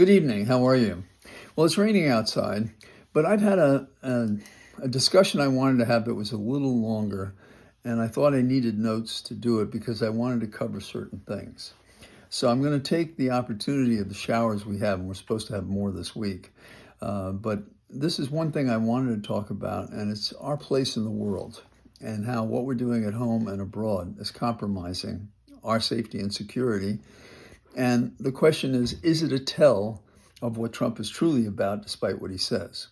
Good evening. How are you? Well, it's raining outside, but I've had a discussion I wanted to have that was a little longer, and I thought I needed notes to do it because I wanted to cover certain things. So I'm going to take the opportunity of the showers we have, and we're supposed to have more this week. But this is one thing I wanted to talk about, and it's our place in the world and how what we're doing at home and abroad is compromising our safety and security. And the question is it a tell of what Trump is truly about, despite what he says?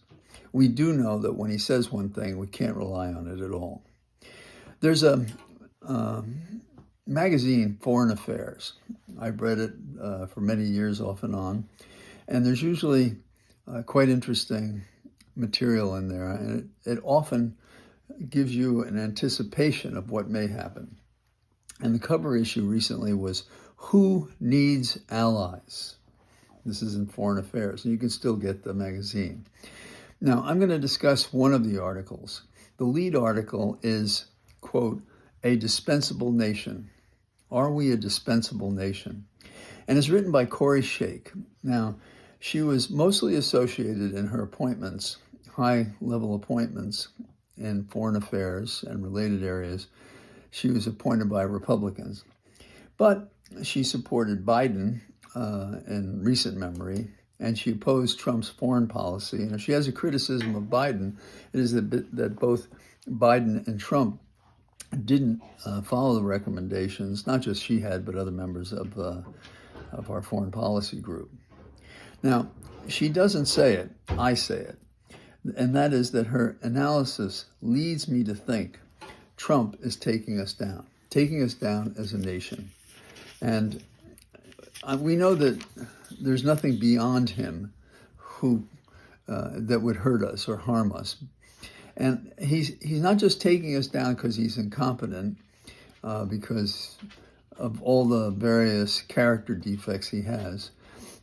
We do know that when he says one thing, we can't rely on it at all. There's a magazine, Foreign Affairs. I've read it for many years off and on, and there's usually quite interesting material in there, and it often gives you an anticipation of what may happen. And the cover issue recently was, Who Needs Allies? This is in Foreign Affairs, and you can still get the magazine. Now, I'm going to discuss one of the articles. The lead article is, quote, a dispensable nation. Are we a dispensable nation? And it's written by Corey Sheik. Now, she was mostly associated in her appointments, high-level appointments in foreign affairs and related areas. She was appointed by Republicans. But she supported Biden in recent memory, and she opposed Trump's foreign policy. And if she has a criticism of Biden, it is that both Biden and Trump didn't follow the recommendations, not just she had, but other members of our foreign policy group. Now, she doesn't say it, I say it, and that is that her analysis leads me to think Trump is taking us down as a nation. And we know that there's nothing beyond him who that would hurt us or harm us. And he's not just taking us down because he's incompetent, because of all the various character defects he has.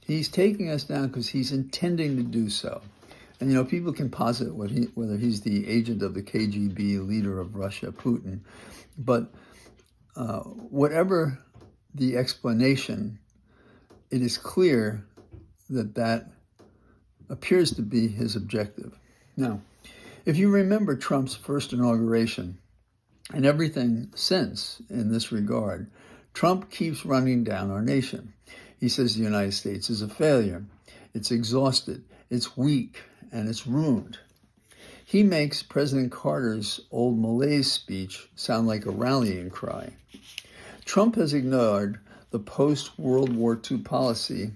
He's taking us down because he's intending to do so. And, people can posit whether he's the agent of the KGB, leader of Russia, Putin. But whatever the explanation, it is clear that appears to be his objective. Now, if you remember Trump's first inauguration and everything since in this regard, Trump keeps running down our nation. He says the United States is a failure. It's exhausted. It's weak. And it's ruined. He makes President Carter's old malaise speech sound like a rallying cry. Trump has ignored the post-World War II policy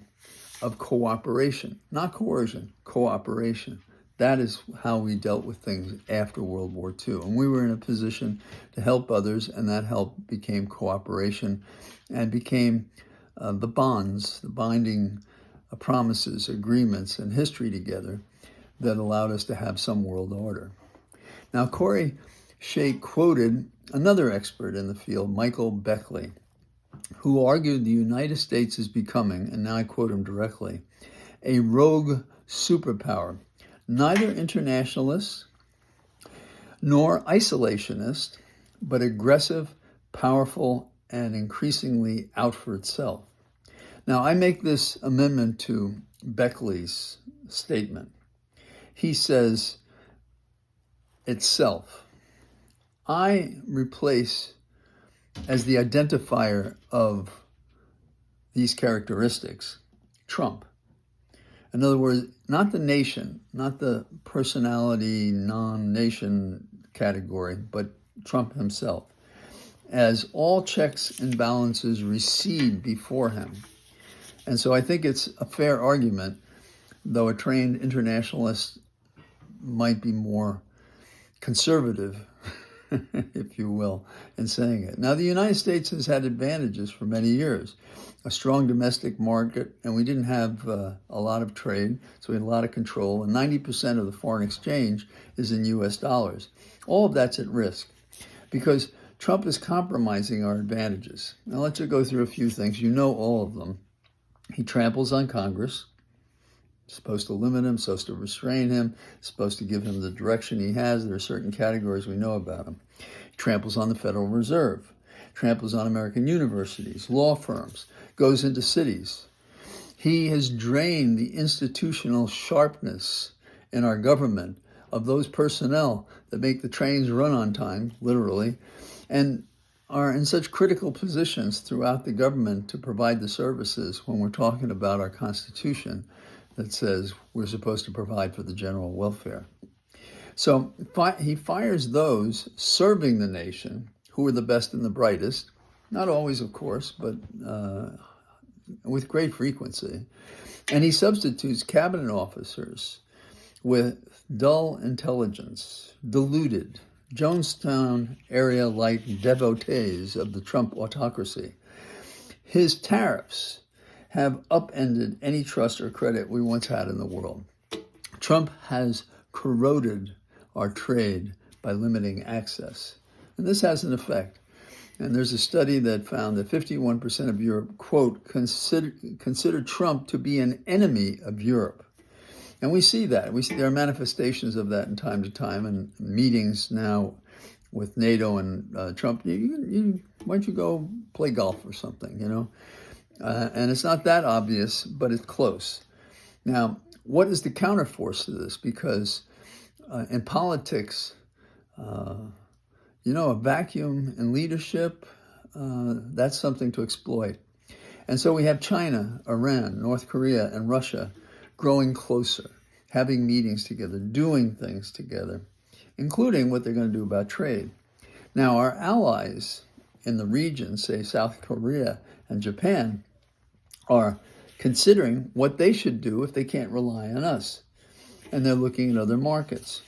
of cooperation, not coercion, cooperation. That is how we dealt with things after World War II. And we were in a position to help others, and that help became cooperation and became the bonds, the binding promises, agreements, and history together that allowed us to have some world order. Now, Corey Sheik quoted another expert in the field, Michael Beckley, who argued the United States is becoming, and now I quote him directly, a rogue superpower, neither internationalist nor isolationist, but aggressive, powerful, and increasingly out for itself. Now, I make this amendment to Beckley's statement. He says, itself. I replace as the identifier of these characteristics, Trump. In other words, not the nation, not the personality, non-nation category, but Trump himself, as all checks and balances recede before him. And so I think it's a fair argument, though a trained internationalist might be more conservative, if you will, in saying it. Now, the United States has had advantages for many years. A strong domestic market, and we didn't have a lot of trade, so we had a lot of control, and 90% of the foreign exchange is in U.S. dollars. All of that's at risk because Trump is compromising our advantages. Now, let's just go through a few things. You know all of them. He tramples on Congress. Supposed to limit him, supposed to restrain him, supposed to give him the direction he has. There are certain categories we know about him. He tramples on the Federal Reserve, tramples on American universities, law firms, goes into cities. He has drained the institutional sharpness in our government of those personnel that make the trains run on time, literally, and are in such critical positions throughout the government to provide the services when we're talking about our Constitution that says we're supposed to provide for the general welfare. So he fires those serving the nation who are the best and the brightest, not always, of course, but with great frequency. And he substitutes cabinet officers with dull intelligence, deluded, Jonestown area-like devotees of the Trump autocracy. His tariffs have upended any trust or credit we once had in the world. Trump has corroded our trade by limiting access. And this has an effect. And there's a study that found that 51% of Europe, quote, consider Trump to be an enemy of Europe. And we see that. There are manifestations of that in time to time, and meetings now with NATO and Trump. Why don't you go play golf or something, you know? And it's not that obvious, but it's close. Now, what is the counterforce to this? Because in politics, a vacuum in leadership, that's something to exploit. And so we have China, Iran, North Korea, and Russia growing closer, having meetings together, doing things together, including what they're going to do about trade. Now, our allies in the region, say South Korea and Japan, are considering what they should do if they can't rely on us. And they're looking at other markets.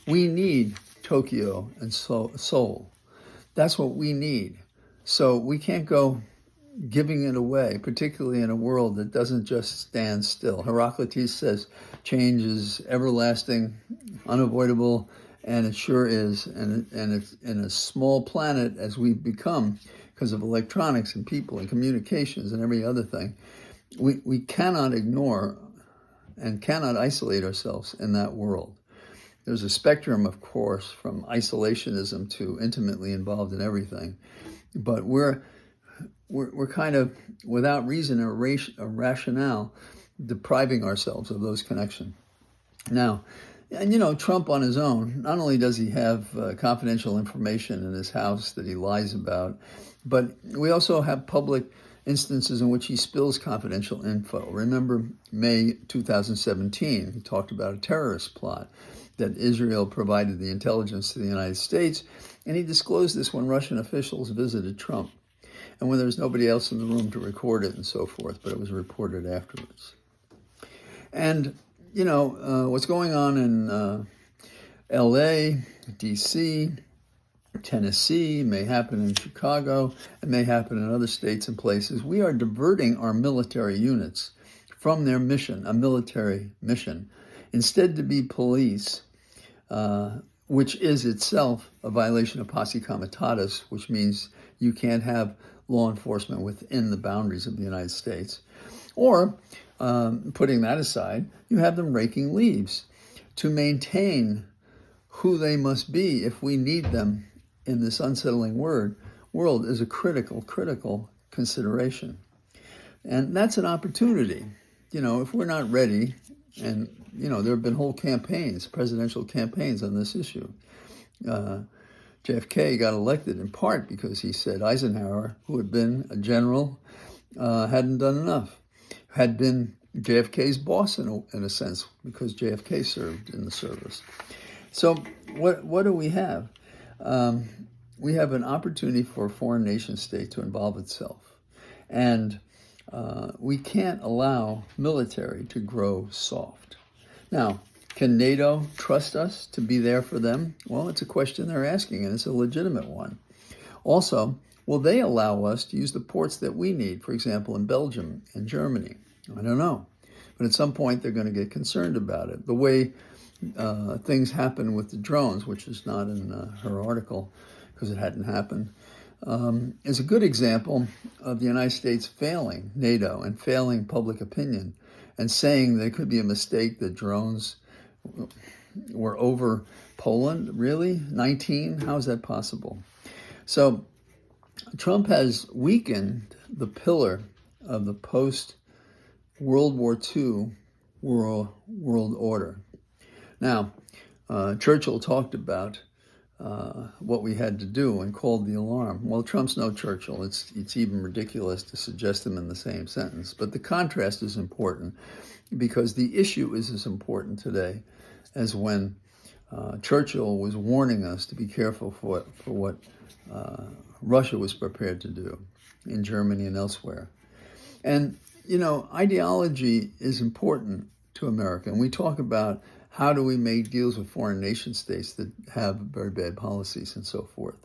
We need Tokyo and Seoul. That's what we need. So we can't go giving it away, particularly in a world that doesn't just stand still. Heraclitus says change is everlasting, unavoidable, and it sure is. And it's in a small planet as we've become because of electronics and people and communications and every other thing. We cannot ignore and cannot isolate ourselves in that world. There's a spectrum, of course, from isolationism to intimately involved in everything. But we're kind of, without reason or rationale, depriving ourselves of those connections. Now, and Trump on his own, not only does he have confidential information in his house that he lies about, but we also have public instances in which he spills confidential info. Remember May 2017, he talked about a terrorist plot that Israel provided the intelligence to the United States, and he disclosed this when Russian officials visited Trump, and when there was nobody else in the room to record it and so forth, but it was reported afterwards. And, what's going on in LA, DC, Tennessee, may happen in Chicago, it may happen in other states and places. We are diverting our military units from their mission, a military mission, instead to be police, which is itself a violation of posse comitatus, which means you can't have law enforcement within the boundaries of the United States. Or, putting that aside, you have them raking leaves to maintain who they must be if we need them in this unsettling world is a critical consideration. And that's an opportunity. If we're not ready, and, there have been whole campaigns, presidential campaigns on this issue. JFK got elected in part because he said Eisenhower, who had been a general, hadn't done enough, had been JFK's boss in a sense, because JFK served in the service. So what do we have? We have an opportunity for a foreign nation state to involve itself. And we can't allow military to grow soft. Now, can NATO trust us to be there for them? Well, it's a question they're asking, and it's a legitimate one. Also, will they allow us to use the ports that we need, for example, in Belgium and Germany? I don't know. But at some point, they're going to get concerned about it. The way things happen with the drones, which is not in her article because it hadn't happened, is a good example of the United States failing NATO and failing public opinion and saying there could be a mistake that drones were over Poland. Really? 19? How is that possible? So Trump has weakened the pillar of the post World War II world order. Now, Churchill talked about what we had to do and called the alarm. Well, Trump's no Churchill. It's even ridiculous to suggest them in the same sentence. But the contrast is important because the issue is as important today as when Churchill was warning us to be careful for what Russia was prepared to do in Germany and elsewhere. And, ideology is important to America. And we talk about how do we make deals with foreign nation states that have very bad policies and so forth.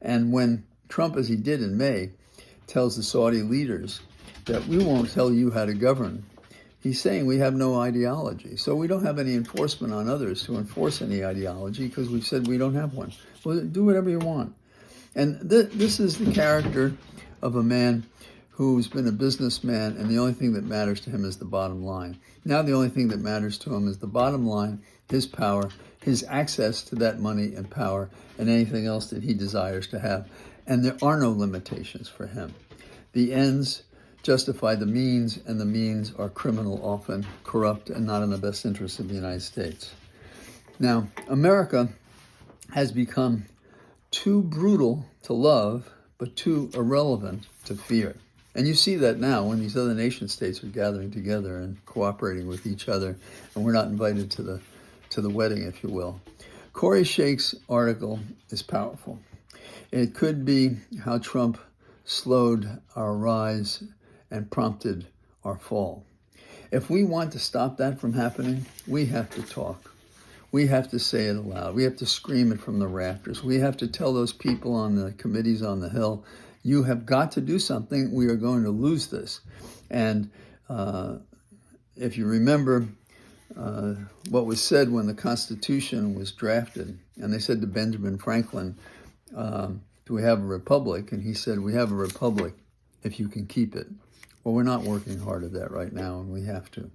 And when Trump, as he did in May, tells the Saudi leaders that we won't tell you how to govern, he's saying we have no ideology. So we don't have any enforcement on others to enforce any ideology because we've said we don't have one. Well, do whatever you want. And this is the character of a man who's been a businessman, and the only thing that matters to him is the bottom line. Now the only thing that matters to him is the bottom line, his power, his access to that money and power, and anything else that he desires to have. And there are no limitations for him. The ends justify the means, and the means are criminal, often corrupt, and not in the best interest of the United States. Now, America has become too brutal to love, but too irrelevant to fear. And you see that now when these other nation states are gathering together and cooperating with each other, and we're not invited to the wedding, if you will. Corey Shake's article is powerful. It could be how Trump slowed our rise and prompted our fall. If we want to stop that from happening, we have to talk. We have to say it aloud. We have to scream it from the rafters. We have to tell those people on the committees on the Hill, you have got to do something. We are going to lose this. And if you remember what was said when the Constitution was drafted, and they said to Benjamin Franklin, do we have a republic? And he said, we have a republic if you can keep it. Well, we're not working hard at that right now, and we have to.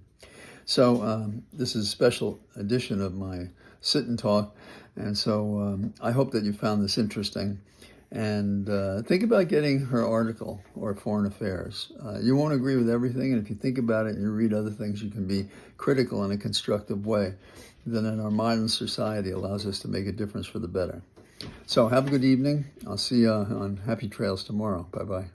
So this is a special edition of my sit and talk. And so I hope that you found this interesting. And think about getting her article or Foreign Affairs. You won't agree with everything, and if you think about it and you read other things, you can be critical in a constructive way. Then in our modern society allows us to make a difference for the better. So have a good evening. I'll see you on Happy Trails tomorrow. Bye-bye.